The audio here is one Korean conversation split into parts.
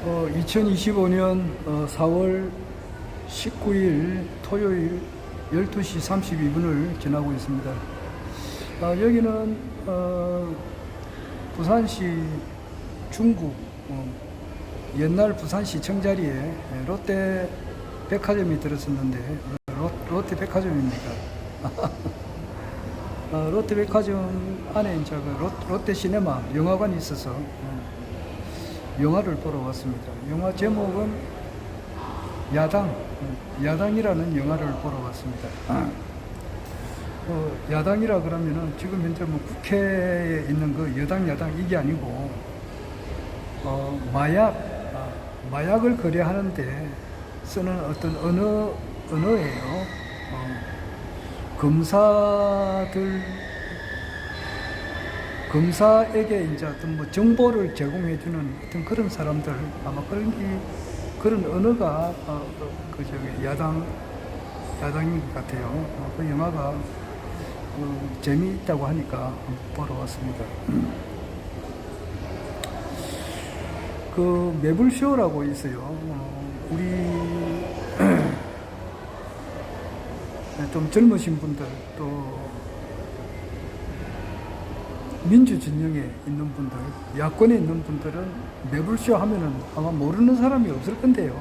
2025년 4월 19일 토요일 12시 32분을 지나고 있습니다. 여기는 부산시 중구 옛날 부산시청 자리에 롯데 백화점이 들었었는데 롯데 백화점입니다. 롯데 백화점 안에 이제 롯데 시네마 영화관이 있어서 영화를 보러 왔습니다. 영화 제목은 야당이라는 영화를 보러 왔습니다. 야당이라 그러면은 지금 현재 뭐 국회에 있는 그 여당 이게 아니고 마약을 거래하는데 쓰는 어떤 언어예요. 검사에게 이제 어떤 뭐 정보를 제공해주는 어떤 그런 사람들, 아마 그런 언어가 야당인 것 같아요. 그 영화가 재미있다고 하니까 보러 왔습니다. 그 매불쇼라고 있어요. 우리 좀 젊으신 분들, 또 민주 진영에 있는 분들, 야권에 있는 분들은 매불쇼 하면은 아마 모르는 사람이 없을 건데요.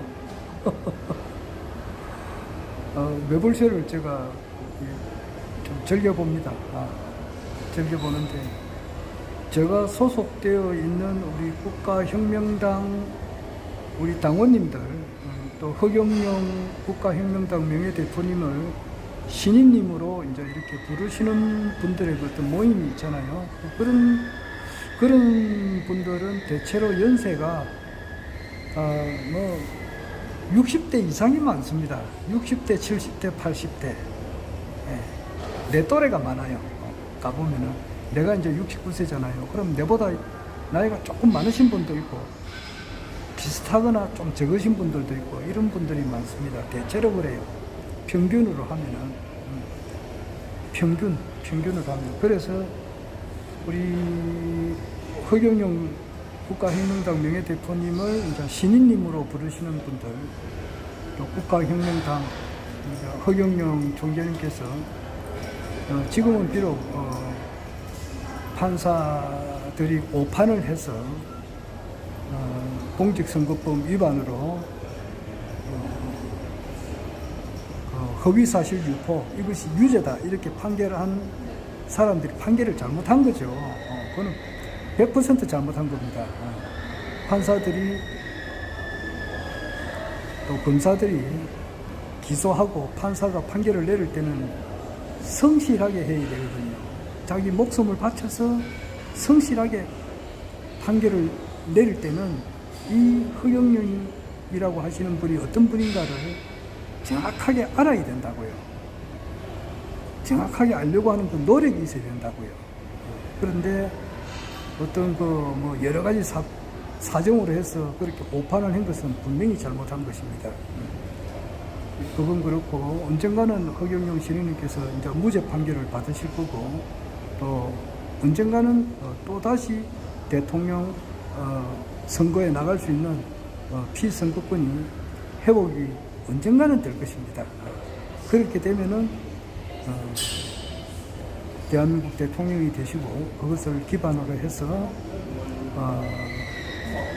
매불쇼를 제가 좀 즐겨봅니다. 즐겨보는데, 제가 소속되어 있는 우리 국가혁명당 우리 당원님들, 또 허경영 국가혁명당 명예대표님을 신인님으로 이제 이렇게 부르시는 분들의 어떤 모임이 있잖아요. 그런 분들은 대체로 연세가 60대 이상이 많습니다. 60대, 70대, 80대. 내 또래가 많아요. 가보면은 내가 이제 69세잖아요. 그럼 내보다 나이가 조금 많으신 분도 있고 비슷하거나 좀 적으신 분들도 있고 이런 분들이 많습니다. 대체로 그래요. 평균으로 하면은 평균으로 하면. 그래서 우리 허경영 국가혁명당 명예대표님을 이제 신인님으로 부르시는 분들, 또 국가혁명당 허경영 총재님께서 지금은 비록 판사들이 오판을 해서 공직선거법 위반으로 허위사실 유포, 이것이 유죄다 이렇게 판결을 한 사람들이 판결을 잘못한 거죠. 그거는 100% 잘못한 겁니다. 판사들이 또 검사들이 기소하고 판사가 판결을 내릴 때는 성실하게 해야 되거든요. 자기 목숨을 바쳐서 성실하게 판결을 내릴 때는 이 허경영이라고 하시는 분이 어떤 분인가를 정확하게 알아야 된다고요. 정확하게 알려고 하는 그 노력이 있어야 된다고요. 그런데 어떤 뭐 여러 가지 사정으로 해서 그렇게 오판을 한 것은 분명히 잘못한 것입니다. 그건 그렇고, 언젠가는 허경영 신인님께서 이제 무죄 판결을 받으실 거고, 또 언젠가는 또 다시 대통령 선거에 나갈 수 있는 피선거권이 회복이 언젠가는 될 것입니다. 그렇게 되면은 대한민국 대통령이 되시고 그것을 기반으로 해서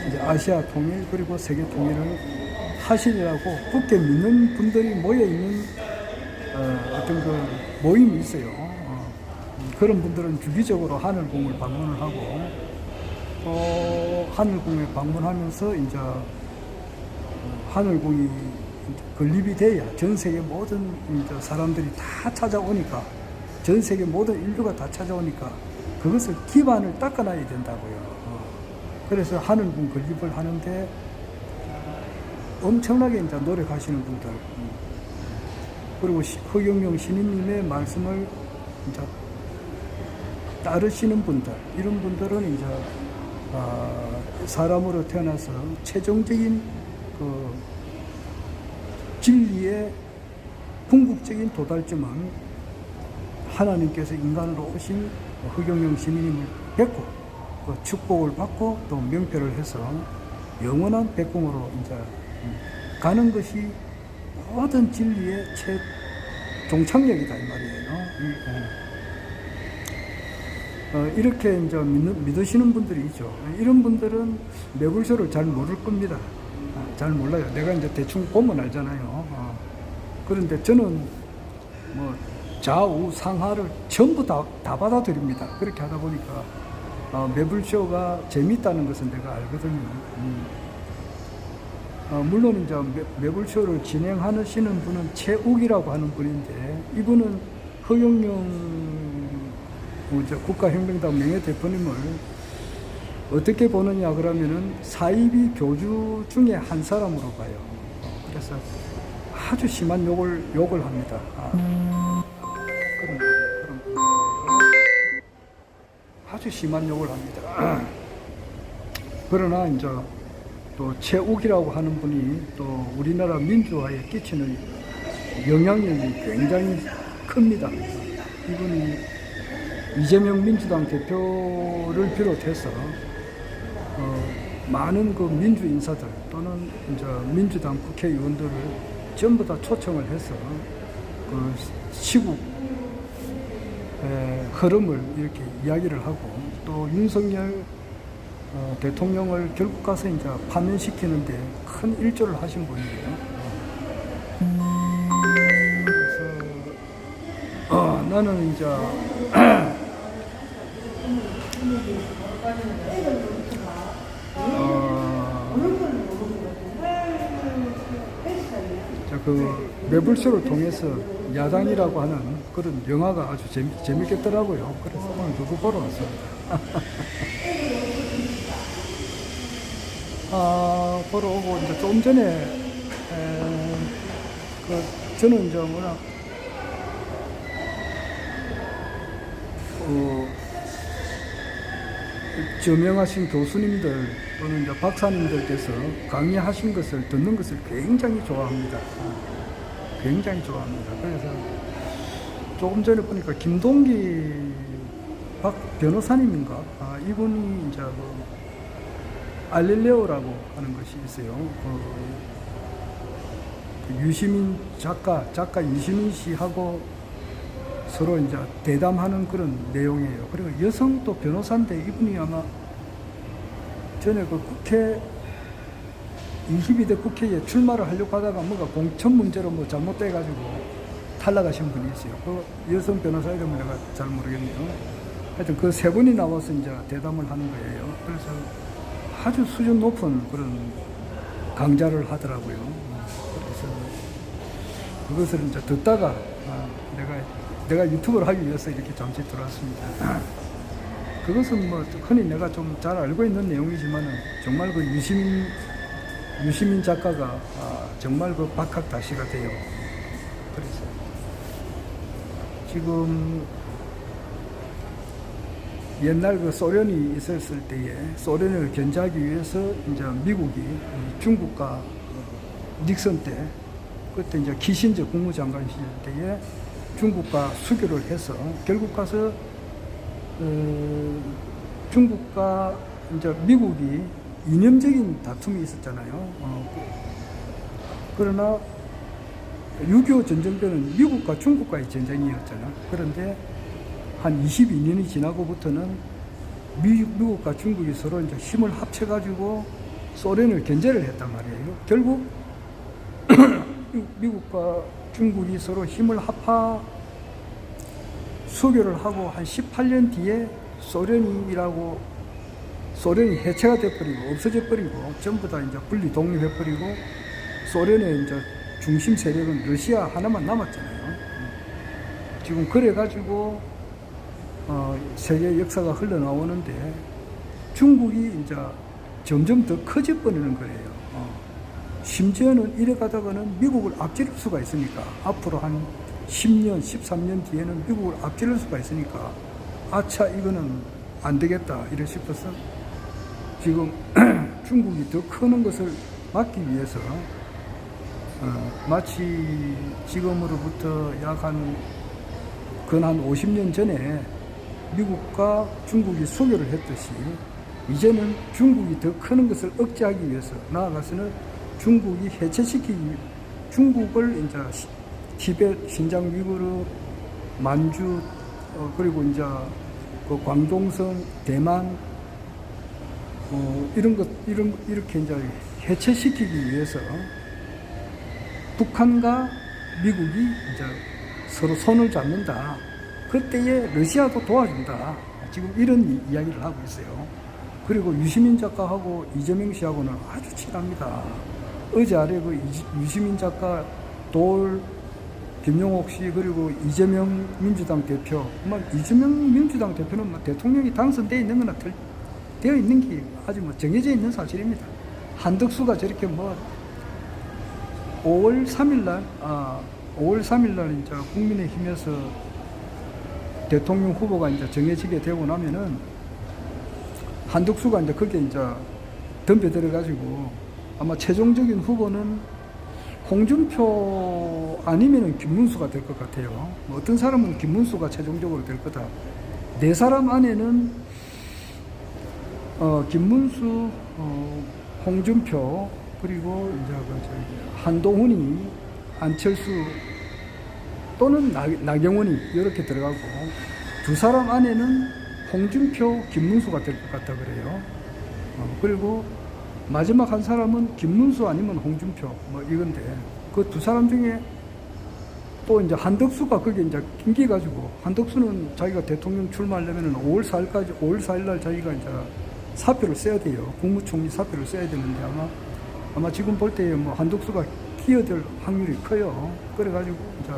이제 아시아 통일 그리고 세계 통일을 하시리라고 굳게 믿는 분들이 모여 있는 어떤 그 모임이 있어요. 그런 분들은 주기적으로 하늘궁을 방문을 하고, 또 하늘궁에 방문하면서 이제 하늘궁이 건립이 돼야 전 세계 모든 사람들이 다 찾아오니까, 전 세계 모든 인류가 다 찾아오니까 그것을 기반을 닦아놔야 된다고요. 그래서 하늘궁 건립을 하는데 엄청나게 이제 노력하시는 분들, 그리고 허경영 신인님의 말씀을 이제 따르시는 분들, 이런 분들은 이제 사람으로 태어나서 최종적인 그 진리의 궁극적인 도달점은 하나님께서 인간으로 오신 허경영 신인님을 뵙고 그 축복을 받고 또 명패를 해서 영원한 백공으로 이제 가는 것이 모든 진리의 종착역이다 이 말이에요. 이렇게 이제 믿으시는 분들이 있죠. 이런 분들은 매불쇼를 잘 모를 겁니다. 잘 몰라요. 내가 이제 대충 보면 알잖아요. 그런데 저는 뭐 좌우 상하를 전부 다 받아들입니다. 그렇게 하다 보니까 매불쇼가 재밌다는 것은 내가 알거든요. 물론 이제 매불쇼를 진행하시는 분은 최욱이라고 하는 분인데, 이분은 허경영 국가혁명당 명예대표님을 어떻게 보느냐 그러면은 사이비 교주 중에 한 사람으로 봐요. 그래서 아주 심한 욕을 합니다. 그런 아주 심한 욕을 합니다. 그러나 이제 또 최욱이라고 하는 분이 또 우리나라 민주화에 끼치는 영향력이 굉장히 큽니다. 이분이 이재명 민주당 대표를 비롯해서 많은 그 민주 인사들 또는 이제 민주당 국회의원들을 전부 다 초청을 해서 그 시국의 흐름을 이렇게 이야기를 하고, 또 윤석열 대통령을 결국 가서 이제 파면시키는데 큰 일조를 하신 분이에요. 그래서 나는 이제 그 매불쇼를 통해서 야당이라고 하는 그런 영화가 아주 재밌겠더라고요. 그래서 오늘 그거 보러 왔습니다. 보러 오고 이제 좀 전에 저는 이제 워낙 저명하신 교수님들 또는 이제 박사님들께서 강의하신 것을 듣는 것을 굉장히 좋아합니다. 굉장히 좋아합니다. 그래서 조금 전에 보니까 김동기 박 변호사님인가? 이분이 이제 알릴레오라고 하는 것이 있어요. 유시민 작가 유시민 씨하고 서로 이제 대담하는 그런 내용이에요. 그리고 여성 또 변호사인데, 이분이 아마 전에 그 국회 22대 국회에 출마를 하려고 하다가 뭔가 공천 문제로 뭐 잘못돼가지고 탈락하신 분이 있어요. 그 여성 변호사 이름을 내가 잘 모르겠네요. 하여튼 그 세 분이 나와서 이제 대담을 하는 거예요. 그래서 아주 수준 높은 그런 강좌를 하더라고요. 그래서 그것을 이제 듣다가 내가 유튜브를 하기 위해서 이렇게 잠시 들어왔습니다. 그것은 뭐 흔히 내가 좀 잘 알고 있는 내용이지만은 정말 그 유시민 작가가 정말 그 박학다시가 돼요. 그래서 지금 옛날 그 소련이 있었을 때에 소련을 견제하기 위해서 이제 미국이 중국과 닉슨 때, 그때 이제 키신저 국무장관 시절 때에 중국과 수교를 해서 결국 가서 중국과 이제 미국이 이념적인 다툼이 있었잖아요. 그러나 6.25 전쟁 때는 미국과 중국과의 전쟁이었잖아. 그런데 한 22년이 지나고부터는 미국과 중국이 서로 이제 힘을 합쳐가지고 소련을 견제를 했단 말이에요. 결국 미국과 중국이 서로 힘을 합하 수교를 하고 한 18년 뒤에 소련이 해체가 돼버리고 없어져 버리고 전부 다 이제 분리 독립해버리고 소련의 이제 중심 세력은 러시아 하나만 남았잖아요. 지금 그래가지고 세계 역사가 흘러나오는데 중국이 이제 점점 더 커져 버리는 거예요. 심지어는 이래 가다가는 미국을 앞지를 수가 있으니까, 앞으로 한 10년, 13년 뒤에는 미국을 앞지를 수가 있으니까, 아차, 이거는 안 되겠다, 이래 싶어서 지금 중국이 더 크는 것을 막기 위해서 마치 지금으로부터 약 한 50년 전에 미국과 중국이 수교를 했듯이 이제는 중국이 더 크는 것을 억제하기 위해서 나아가서는 중국이 중국을 이제 티벳, 신장 위구르, 만주, 그리고 이제 그 광동성, 대만, 이렇게 이제 해체시키기 위해서 북한과 미국이 이제 서로 손을 잡는다. 그때에 러시아도 도와준다. 지금 이런 이야기를 하고 있어요. 그리고 유시민 작가하고 이재명 씨하고는 아주 친합니다. 어제 아래 그 유시민 작가, 김용옥 씨, 그리고 이재명 민주당 대표. 이재명 민주당 대표는 대통령이 당선되어 있는 거나 되어 있는 게 아주 정해져 있는 사실입니다. 한덕수가 저렇게 5월 3일날 이제 국민의힘에서 대통령 후보가 이제 정해지게 되고 나면은 한덕수가 이제 거기에 이제 덤벼들어가지고 아마 최종적인 후보는 홍준표 아니면은 김문수가 될 것 같아요. 어떤 사람은 김문수가 최종적으로 될 거다. 네 사람 안에는 김문수, 홍준표, 그리고 이제 한동훈이, 안철수 또는 나경원이 이렇게 들어가고, 두 사람 안에는 홍준표, 김문수가 될 것 같다 그래요. 그리고 마지막 한 사람은 김문수 아니면 홍준표 이건데, 그 두 사람 중에 또 이제 한덕수가 거기에 이제 낑겨가지고, 한덕수는 자기가 대통령 출마하려면 5월 4일날 자기가 이제 사표를 써야 돼요. 국무총리 사표를 써야 되는데 아마 지금 볼 때 한덕수가 끼어들 확률이 커요. 그래가지고 이제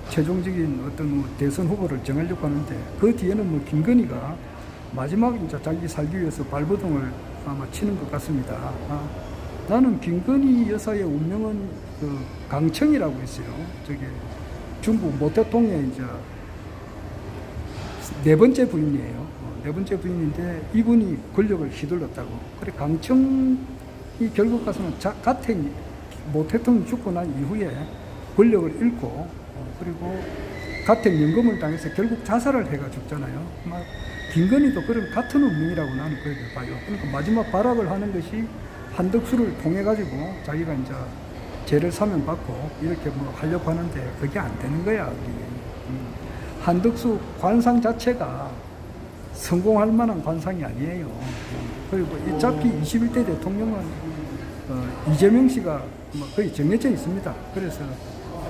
최종적인 어떤 대선 후보를 정하려고 하는데, 그 뒤에는 김건희가 마지막 이제 자기 살기 위해서 발버둥을 아마 치는 것 같습니다. 나는 김건희 여사의 운명은 그 강청이라고 있어요. 저게 중국 모 대통령의 이제 네 번째 부인이에요. 네 번째 부인인데 이분이 권력을 휘둘렀다고. 그래 강청이 결국 가서는 가택 모 대통령 죽고 난 이후에 권력을 잃고, 그리고 가택연금을 당해서 결국 자살을 해가 죽잖아요. 김건희도 그런 같은 운명이라고 나는 그렇게 봐요. 그러니까 마지막 발악을 하는 것이 한덕수를 통해 가지고 자기가 이제 죄를 사면받고 이렇게 하려고 하는데 그게 안 되는 거야. 한덕수 관상 자체가 성공할 만한 관상이 아니에요. 그리고 어차피 21대 대통령은 이재명 씨가 거의 정해져 있습니다. 그래서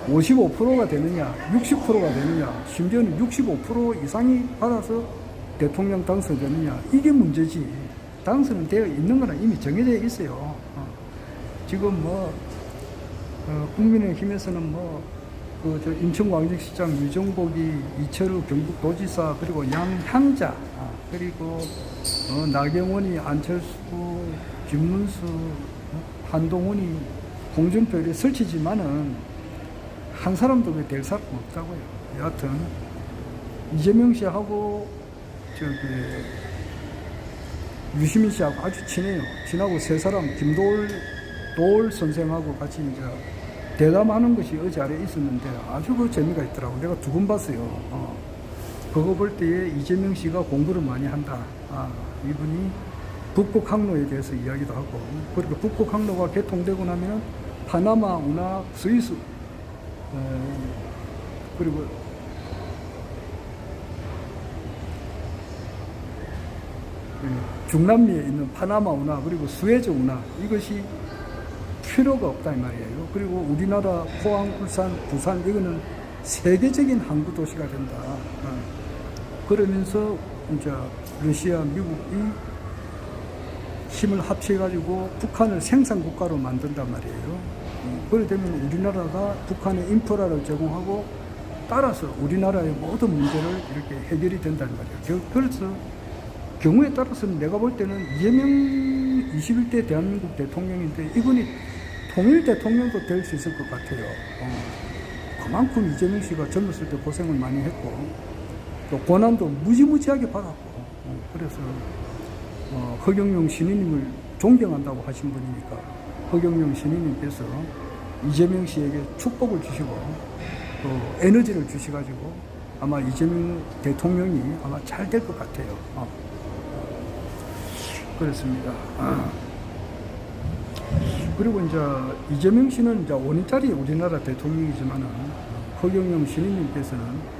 55%가 되느냐, 60%가 되느냐, 심지어는 65% 이상이 받아서 대통령 당선되느냐, 이게 문제지. 당선은 되어 있는 거는 이미 정해져 있어요. 지금 국민의힘에서는 인천광역시장 유정복이, 이철우 경북도지사, 그리고 양향자, 그리고 나경원이, 안철수, 김문수, 한동훈이, 홍준표 이렇게 설치지만은 한 사람도 왜 될 사람 없다고요. 여하튼 이재명 씨하고 유시민 씨하고 아주 친해요. 친하고 세 사람, 도올 선생하고 같이 이제 대담하는 것이 어제 아래 있었는데 아주 그 재미가 있더라고. 내가 두 번 봤어요. 그거 볼 때에 이재명 씨가 공부를 많이 한다. 이분이 북극 항로에 대해서 이야기도 하고, 그리고 북극 항로가 개통되고 나면 파나마 운하, 스위스, 그리고 중남미에 있는 파나마 운하, 그리고 스웨즈 운하, 이것이 필요가 없다 이 말이에요. 그리고 우리나라 포항, 울산, 부산 이거는 세계적인 항구 도시가 된다. 그러면서 이제 러시아, 미국이 힘을 합쳐가지고 북한을 생산 국가로 만든단 말이에요. 그렇게 되면 우리나라가 북한의 인프라를 제공하고 따라서 우리나라의 모든 문제를 이렇게 해결이 된다는 말이에요. 그래서 경우에 따라서는 내가 볼 때는 이재명 21대 대한민국 대통령인데 이분이 통일 대통령도 될 수 있을 것 같아요. 그만큼 이재명 씨가 젊었을 때 고생을 많이 했고 또 고난도 무지무지하게 받았고, 그래서 허경영 신인님을 존경한다고 하신 분이니까 허경영 신인님께서 이재명 씨에게 축복을 주시고 또 에너지를 주셔가지고 아마 이재명 대통령이 아마 잘 될 것 같아요. 그렇습니다. 그리고 이제 이재명 씨는 이제 5년짜리 우리나라 대통령이지만은 허경영 신임님께서는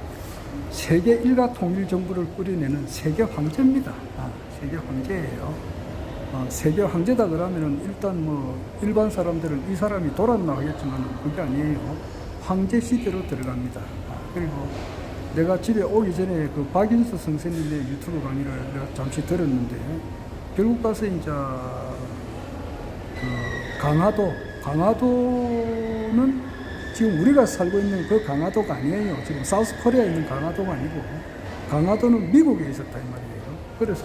세계 일가 통일 정부를 꾸려내는 세계 황제입니다. 세계 황제예요. 세계 황제다 그러면은 일단 뭐 일반 사람들은 이 사람이 돌았나 하겠지만 그게 아니에요. 황제 시대로 들어갑니다. 그리고 내가 집에 오기 전에 그 박인수 선생님의 유튜브 강의를 내가 잠시 들었는데 결국 가서 이제 강화도는 지금 우리가 살고 있는 그 강화도가 아니에요. 지금 사우스 코리아에 있는 강화도가 아니고 강화도는 미국에 있었다 이 말이에요. 그래서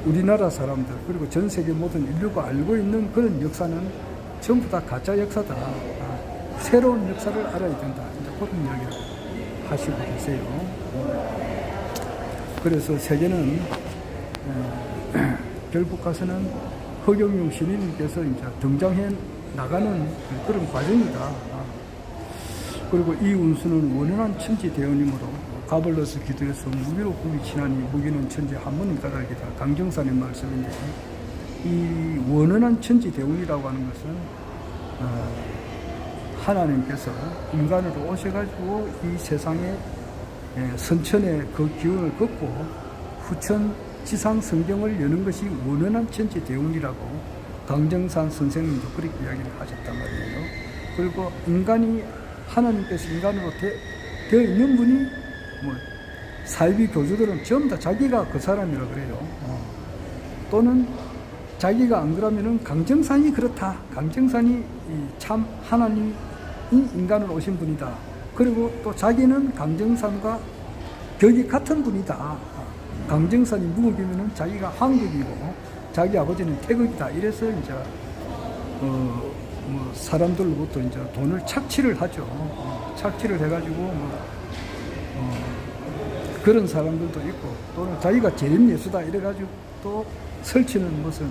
우리나라 사람들 그리고 전 세계 모든 인류가 알고 있는 그런 역사는 전부 다 가짜 역사다. 새로운 역사를 알아야 된다. 이제 그런 이야기를 하시고 계세요. 그래서 세계는 결국 가서는 허경영 신임님께서 이제 등장해 나가는 그런 과정이다. 그리고 이 운수는 원연한 천지 대원이므로 가벌러스 기도에서 무비로 굽이 친하니 무기는 천지 한 번은 까닭이다. 강정산의 말씀인데 이 원연한 천지 대원이라고 하는 것은 하나님께서 인간으로 오셔가지고 이 세상에 선천의 그 기운을 걷고 후천 지상 성경을 여는 것이 원연한 천지 대운이라고 강정산 선생님도 그렇게 이야기를 하셨단 말이에요. 그리고 인간이 하나님께서 인간으로 되어 있는 분이 뭐 사이비 교주들은 전부 다 자기가 그 사람이라 그래요. 또는 자기가 안 그러면은 강정산이 그렇다. 강정산이 참 하나님이 인간으로 오신 분이다. 그리고 또 자기는 강정산과 격이 같은 분이다. 강정산이 무극이면은 자기가 황극이고 자기 아버지는 태극이다. 이래서 이제 뭐 사람들로부터 이제 돈을 착취를 하죠. 착취를 해가지고 그런 사람들도 있고 또는 자기가 재림예수다 이래가지고 또 설치는 무슨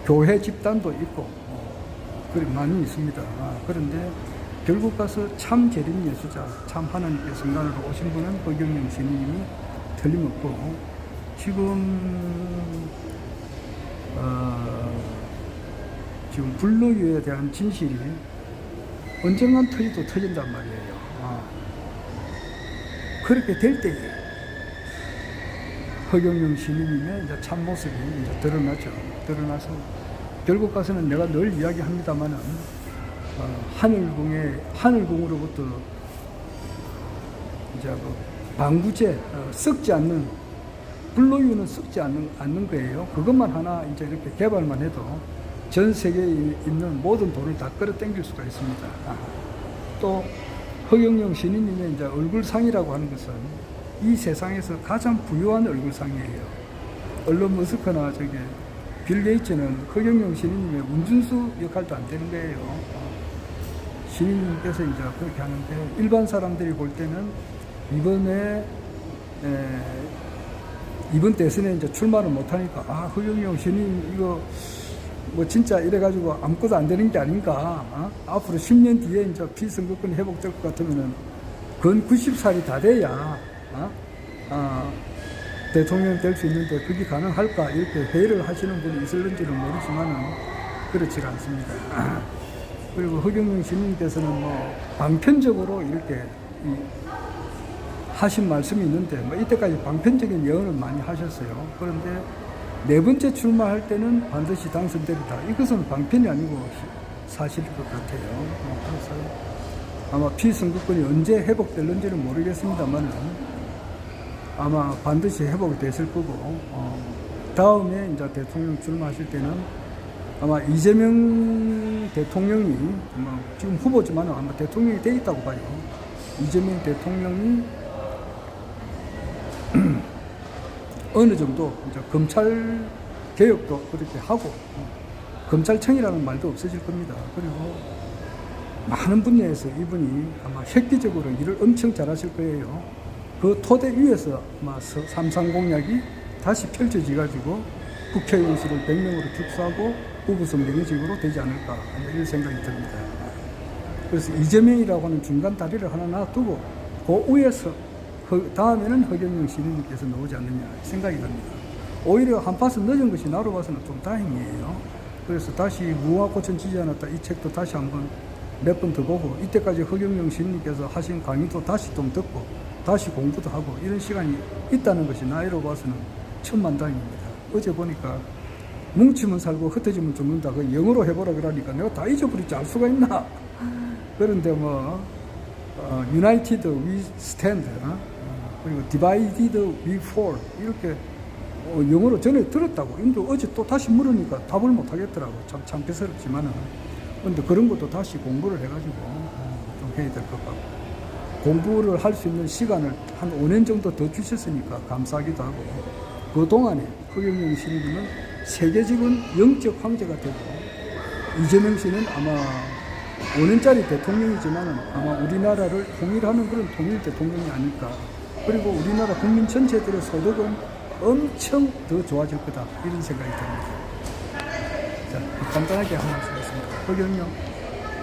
교회 집단도 있고 그리 많이 있습니다. 그런데 결국 가서 참 재림예수자, 참 하나님께서 인간으로 오신 분은 허경영 신임이 틀림없고 지금 불로유에 대한 진실이 언젠간 터진단 말이에요. 그렇게 될 때에 허경영 신임의 이제 참 모습이 이제 드러나죠. 드러나서 결국 가서는 내가 늘 이야기합니다만은 하늘궁으로부터 이제 그 방부제 썩지 않는 불로유는 썩지 않는 거예요. 그것만 하나 이제 이렇게 개발만 해도 전 세계에 있는 모든 돈을 다 끌어당길 수가 있습니다. 또 허경영 신임님의 이제 얼굴상이라고 하는 것은 이 세상에서 가장 부유한 얼굴상이에요. 얼른 머스크나 빌 게이츠는 허경영 신임님의 운준수 역할도 안 되는 거예요. 신임님께서 이제 그렇게 하는데 일반 사람들이 볼 때는 이번 대선에 이제 출마를 못하니까 허경영 신임 이거 뭐 진짜 이래가지고 아무것도 안 되는 게 아닌가. 앞으로 10년 뒤에 이제 피선거권이 회복될 것 같으면은 건 90살이 다 돼야 대통령 될 수 있는데 그게 가능할까 이렇게 회의를 하시는 분이 있을는지는 모르지만은 그렇지가 않습니다. 그리고 허경영 신임께서는 뭐 방편적으로 이렇게 하신 말씀이 있는데 뭐 이때까지 방편적인 예언을 많이 하셨어요. 그런데 네 번째 출마할 때는 반드시 당선되리다. 이것은 방편이 아니고 사실일 것 같아요. 그래서 아마 피선거권이 언제 회복될는지는 모르겠습니다만 아마 반드시 회복이 됐을 거고 다음에 이제 대통령 출마하실 때는 아마 이재명 대통령이 지금 후보지만 아마 대통령이 돼 있다고 봐요. 이재명 대통령이 어느 정도 이제 검찰 개혁도 그렇게 하고 검찰청이라는 말도 없어질 겁니다. 그리고 많은 분야에서 이분이 아마 획기적으로 일을 엄청 잘하실 거예요. 그 토대 위에서 아마 삼상공약이 다시 펼쳐지 가지고 국회의원 수를 100명으로 축소하고 후보선 명의직으로 되지 않을까 이런 생각이 듭니다. 그래서 이재명이라고 하는 중간 다리를 하나 놔두고 그 위에서 다음에는 허경영 시인님께서 나오지 않느냐 생각이 듭니다. 오히려 한 파스 늦은 것이 나로 봐서는 좀 다행이에요. 그래서 다시 무궁화꽃은 지지 않았다 이 책도 다시 한번 몇 번 더 보고 이때까지 허경영 시인님께서 하신 강의도 다시 좀 듣고 다시 공부도 하고 이런 시간이 있다는 것이 나이로 봐서는 천만다행입니다. 어제 보니까 뭉치면 살고 흩어지면 죽는다. 그 영어로 해보라 그러니까 내가 다 잊어버리지 알 수가 있나? 그런데 뭐 United we stand, 그리고 Divided we fall 이렇게 영어로 전에 들었다고. 근데 어제 또 다시 물으니까 답을 못 하겠더라고. 참 창피스럽지만은. 근데 그런 것도 다시 공부를 해가지고 좀 해야 될 것 같고. 공부를 할 수 있는 시간을 한 5년 정도 더 주셨으니까 감사하기도 하고. 그 동안에 허경영 시인님은 세계적인 영적 황제가 되고, 이재명 씨는 아마 5년짜리 대통령이지만은 아마 우리나라를 통일하는 그런 통일 대통령이 아닐까. 그리고 우리나라 국민 전체들의 소득은 엄청 더 좋아질 거다. 이런 생각이 듭니다. 자, 간단하게 한 말씀 했습니다. 허경영